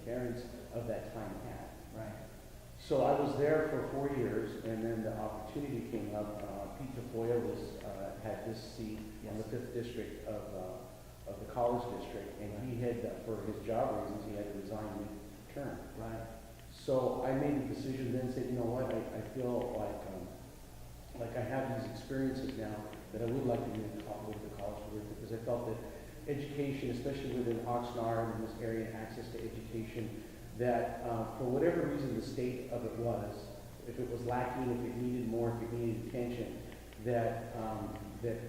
parents of that time had. Right. So I was there for 4 years, and then the opportunity came up. Pete Tafoya had this seat in the 5th district of the college district, and he had, for his job reasons, he had to resign mid-term. Right. So I made the decision then, said, you know what, I feel like I have these experiences now that I would like to go to the college with, because I felt that education, especially within Oxnard and this area, access to education, that for whatever reason the state of it was, if it was lacking, if it needed more, if it needed attention, that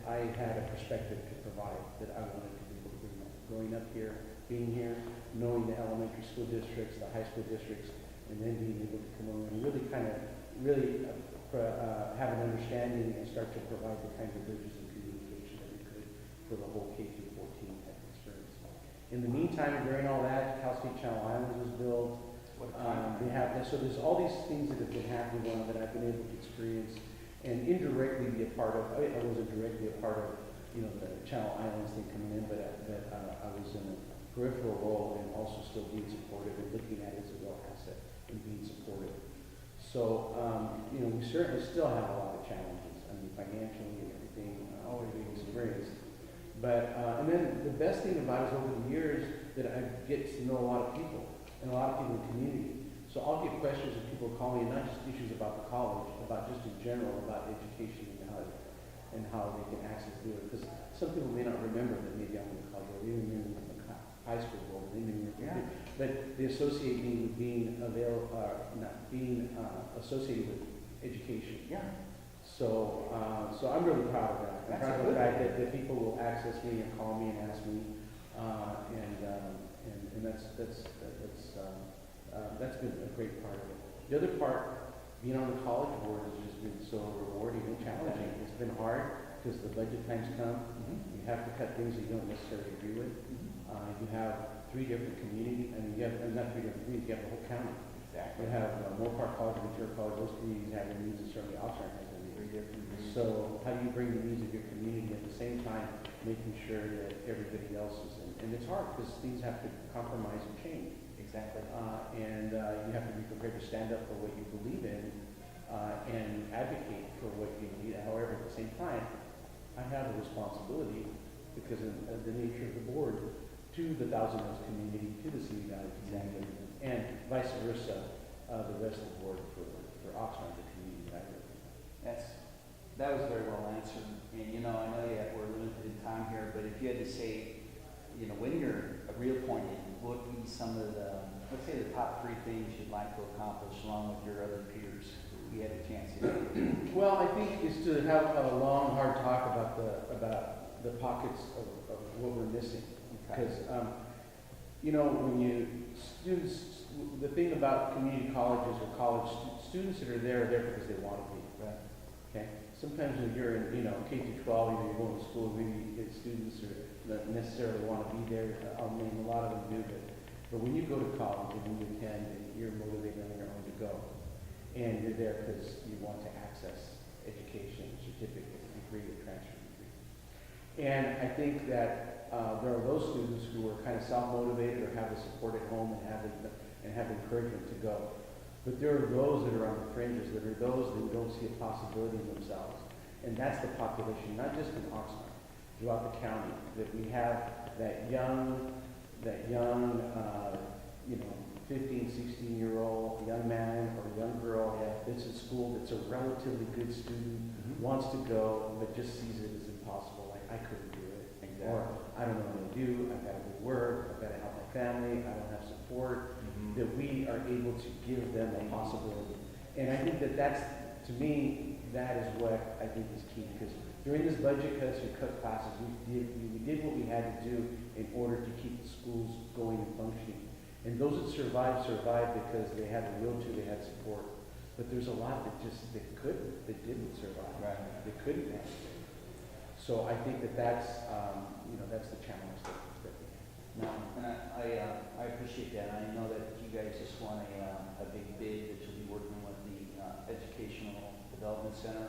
I had a perspective to provide that I wanted to be able to bring up. Growing up here, being here, knowing the elementary school districts, the high school districts, and then being able to come over and really have an understanding and start to provide the kinds of bridges and communication that we could for the whole K-14 type experience. In the meantime, during all that, Cal State Channel Islands was built. So there's all these things that have been happening that I've been able to experience and indirectly be a part of. I wasn't directly a part of, the Channel Islands thing coming in, but I was in a peripheral role and also still being supportive and looking at it as a real asset and being supportive. So, we certainly still have a lot of challenges. I mean, financially and everything, always being experienced. But, and then the best thing about it is over the years that I get to know a lot of people and a lot of people in the community. So I'll get questions and people call me, not just issues about the college, about just in general about education and how they can access to it. Because some people may not remember that maybe I'm in the college, or even in the high school world, but they associate me with being associated with education. Yeah. So I'm really proud of that. I'm proud of the fact that people will access me and call me and ask me, and that's been a great part of it. The other part, being on the college board, has just been so rewarding and challenging. It's been hard because the budget times come. You have to cut things that you don't necessarily agree with. You have 3 different communities, you have not 3 different communities, you have the whole county. Exactly. You have Moore Park College, Ventura College, those communities have their needs, and certainly Oxnard has their needs. So how do you bring the needs of your community at the same time making sure that everybody else is in? And it's hard because things have to compromise and change. Exactly. And you have to be prepared to stand up for what you believe in and advocate for what you need. However, at the same time, I have a responsibility because of the nature of the board to the Thousand Hills community, to the Simi Valley community, and vice versa, the rest of the board for Oxnard, the community that I live in. That was very well answered. And I know we're limited in time here, but if you had to say, when you're reappointed, what would be some of let's say the top 3 things you'd like to accomplish along with your other peers? If you had a chance to. Well, I think is to have a long, hard talk about the pockets of what we're missing. Because, when the thing about community colleges or college students that are there because they want to be. Right. Okay. Sometimes when you're in, K through 12, you're going to school, maybe you get students who don't necessarily want to be there. I mean, a lot of them do, but when you go to college and when you attend, and you're motivated on your own to go, and you're there because you want to access education, certificate, degree, or transfer degree. And I think that there are those students who are kind of self-motivated or have the support at home and have encouragement to go. But there are those that are on the fringes, that are those that don't see a possibility in themselves. And that's the population, not just in Oxnard, throughout the county, that we have that young 15, 16-year-old young man or young girl that's in school, that's a relatively good student, wants to go, but just sees it as impossible, like I couldn't do it. Exactly. Or I don't know what to do, I've got to go work, I've got to help my family, I don't have support. That we are able to give them a possibility. And I think that's, to me, that is what I think is key. Because during this budget cuts or cut classes, we did what we had to do in order to keep the schools going and functioning. And those that survived because they had a will to, they had support. But there's a lot that didn't survive. Right. They couldn't have it. So I think that's the challenge that we have. No, and I appreciate that. I know that you guys just won a big bid that you'll be working with the Educational Development Center,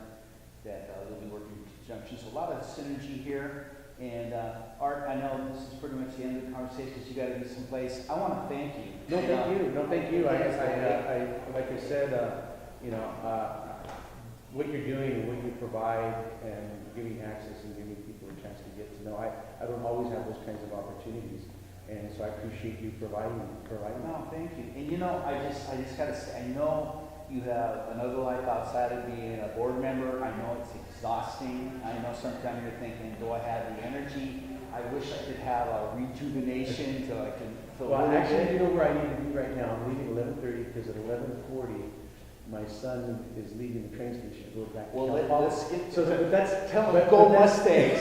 that you'll be working in conjunction. So a lot of synergy here. And Art, I know this is pretty much the end of the conversation because you got to be someplace. I want to thank you. No, thank you. No, thank you. I like I said, you know, what you're doing and what you provide and giving access and giving people a chance to get to know. I don't always have those kinds of opportunities, and so I appreciate you providing them. No, thank you. And you know, I just got to say, I know you have another life outside of being a board member. I know it's exhausting. I know sometimes you're thinking, do I have the energy? I wish I could have a rejuvenation so I can feel Well, really actually, good. you know where I need to be right now? I'm leaving 11:30 because at 11:40, my son is leaving the train station to go back to Well, Cal Poly. let's get So, but that's, tell but them, go that's- Mustangs.